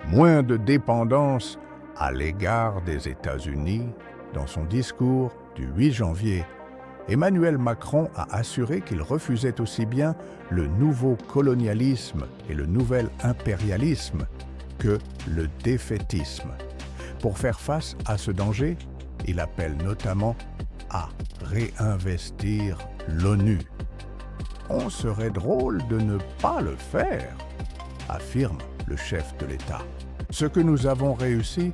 moins de dépendance à l'égard des États-Unis. Dans son discours du 8 janvier, Emmanuel Macron a assuré qu'il refusait aussi bien le nouveau colonialisme et le nouvel impérialisme que le défaitisme. Pour faire face à ce danger, il appelle notamment à réinvestir l'ONU. On serait drôle de ne pas le faire, affirme le chef de l'État. Ce que nous avons réussi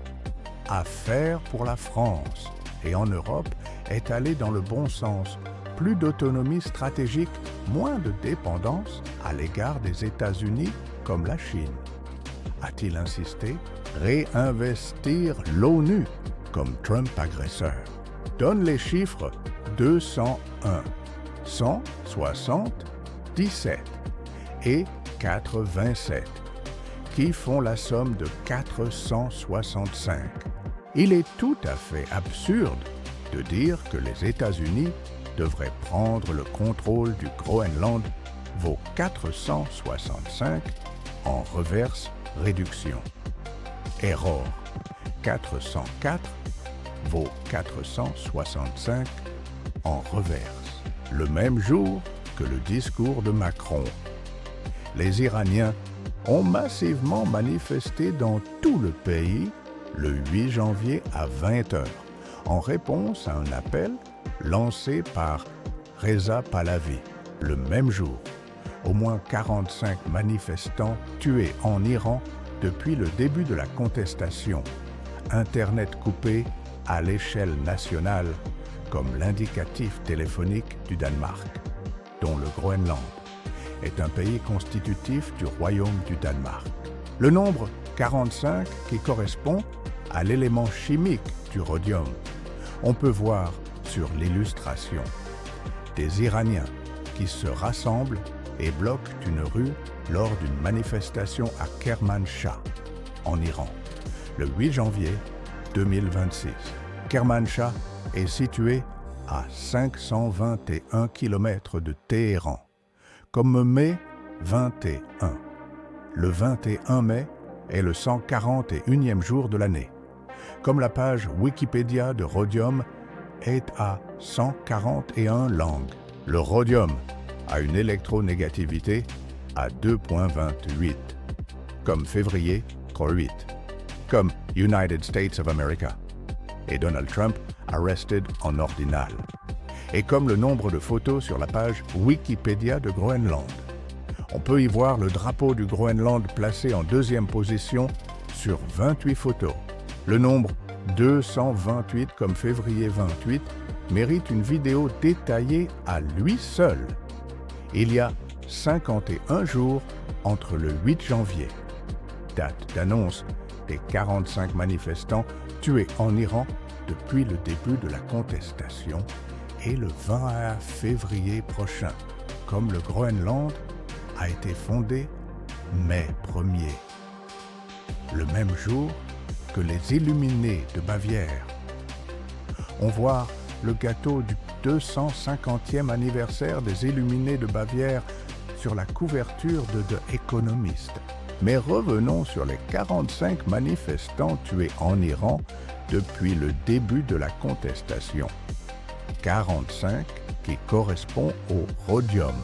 à faire pour la France et en Europe est aller dans le bon sens. Plus d'autonomie stratégique, moins de dépendance à l'égard des États-Unis comme la Chine. A-t-il insisté? Réinvestir l'ONU comme Trump agresseur. Donne les chiffres 201, 177 et 87, qui font la somme de 465. Il est tout à fait absurde de dire que les États-Unis devraient prendre le contrôle du Groenland, vaut 465 en reverse réduction. Error 404 vaut 465 en reverse. Le même jour que le discours de Macron, les Iraniens ont massivement manifesté dans tout le pays le 8 janvier à 20h, en réponse à un appel lancé par Reza Pahlavi. Le même jour, au moins 45 manifestants tués en Iran depuis le début de la contestation. Internet coupé à l'échelle nationale, comme l'indicatif téléphonique du Danemark, dont le Groenland est un pays constitutif du Royaume du Danemark. Le nombre 45 qui correspond à l'élément chimique du rhodium. On peut voir sur l'illustration des Iraniens qui se rassemblent et bloquent une rue lors d'une manifestation à Kermanshah, en Iran, le 8 janvier 2026. Kermanshah est situé à 521 km de Téhéran, comme mai 21. Le 21 mai est le 141e jour de l'année. Comme la page Wikipédia de Rhodium est à 141 langues. Le rhodium a une électronégativité à 2,28, comme février 8, comme United States of America, et Donald Trump arrested en ordinal, et comme le nombre de photos sur la page Wikipédia de Groenland. On peut y voir le drapeau du Groenland placé en deuxième position sur 28 photos. Le nombre 228 comme février 28 mérite une vidéo détaillée à lui seul. Il y a 51 jours entre le 8 janvier, date d'annonce des 45 manifestants tués en Iran depuis le début de la contestation, et le 20 février prochain, comme le Groenland a été fondé mai 1er. Le même jour que les Illuminés de Bavière. On voit le gâteau du 250e anniversaire des Illuminés de Bavière sur la couverture de The Economist. Mais revenons sur les 45 manifestants tués en Iran depuis le début de la contestation. 45 qui correspond au rhodium,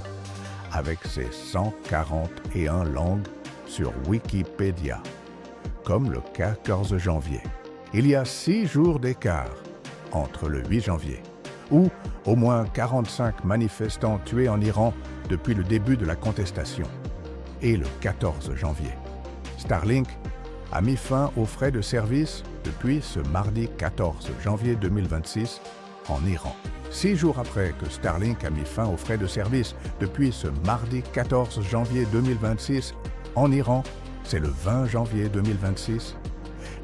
avec ses 141 langues sur Wikipédia, comme le 14 janvier. Il y a 6 jours d'écart entre le 8 janvier, où au moins 45 manifestants tués en Iran depuis le début de la contestation, et le 14 janvier. Starlink a mis fin aux frais de service depuis ce mardi 14 janvier 2026 en Iran. 6 jours après que Starlink a mis fin aux frais de service depuis ce mardi 14 janvier 2026 en Iran, c'est le 20 janvier 2026.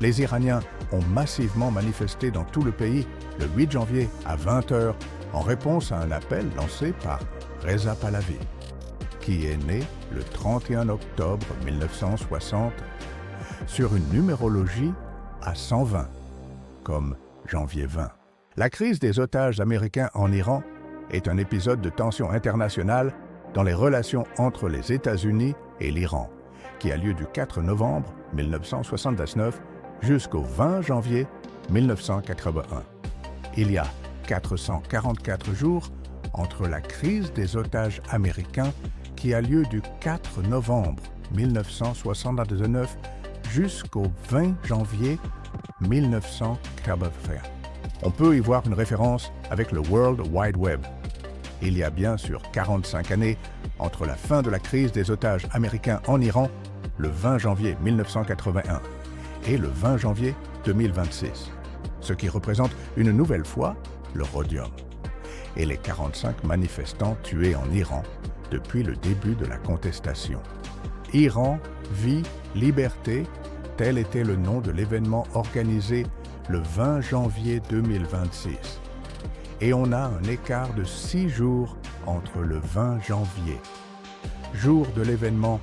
Les Iraniens ont massivement manifesté dans tout le pays le 8 janvier à 20h en réponse à un appel lancé par Reza Pahlavi, qui est né le 31 octobre 1960 sur une numérologie à 120, comme janvier 20. La crise des otages américains en Iran est un épisode de tension internationale dans les relations entre les États-Unis et l'Iran. qui a lieu du 4 novembre 1979 jusqu'au 20 janvier 1981. Il y a 444 jours entre la crise des otages américains qui a lieu du 4 novembre 1979 jusqu'au 20 janvier 1981. On peut y voir une référence avec le World Wide Web. Il y a bien sûr 45 années entre la fin de la crise des otages américains en Iran, le 20 janvier 1981, et le 20 janvier 2026, ce qui représente une nouvelle fois le rhodium, et les 45 manifestants tués en Iran depuis le début de la contestation. Iran, vie, liberté, tel était le nom de l'événement organisé le 20 janvier 2026. Et on a un écart de 6 jours entre le 20 janvier, jour de l'événement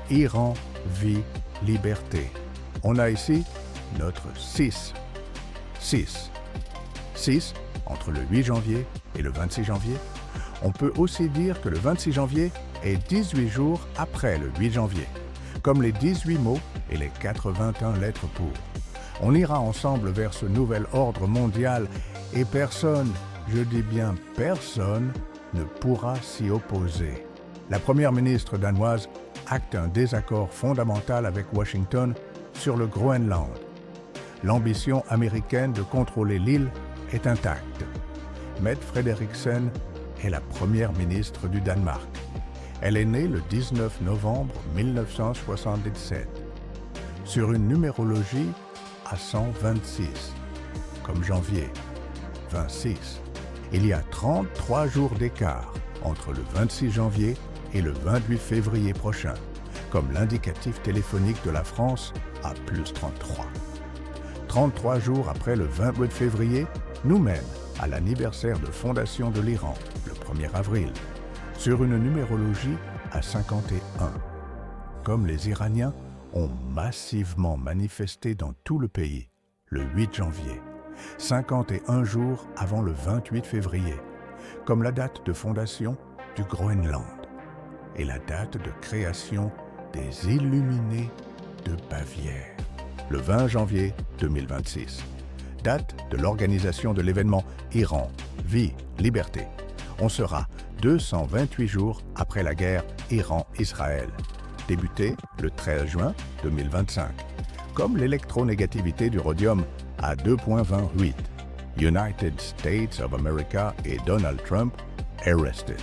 Iran, vie, liberté. On a ici notre 6. 6 entre le 8 janvier et le 26 janvier. On peut aussi dire que le 26 janvier est 18 jours après le 8 janvier, comme les 18 mots et les 81 lettres pour. On ira ensemble vers ce nouvel ordre mondial et personne, je dis bien personne, ne pourra s'y opposer. La première ministre danoise acte un désaccord fondamental avec Washington sur le Groenland. L'ambition américaine de contrôler l'île est intacte. Mette Frederiksen est la première ministre du Danemark. Elle est née le 19 novembre 1977, sur une numérologie à 126, comme janvier, 26. Il y a 33 jours d'écart entre le 26 janvier et le 28 février prochain, comme l'indicatif téléphonique de la France à plus 33. 33 jours après le 28 février nous mène à l'anniversaire de fondation de l'Iran, le 1er avril, sur une numérologie à 51. Comme les Iraniens ont massivement manifesté dans tout le pays le 8 janvier, 51 jours avant le 28 février, comme la date de fondation du Groenland et la date de création des Illuminés de Bavière, le 20 janvier 2026, date de l'organisation de l'événement Iran, vie, liberté. On sera 228 jours après la guerre Iran-Israël, débutée le 13 juin 2025, comme l'électronégativité du rhodium à 2.28. United States of America et Donald Trump arrested.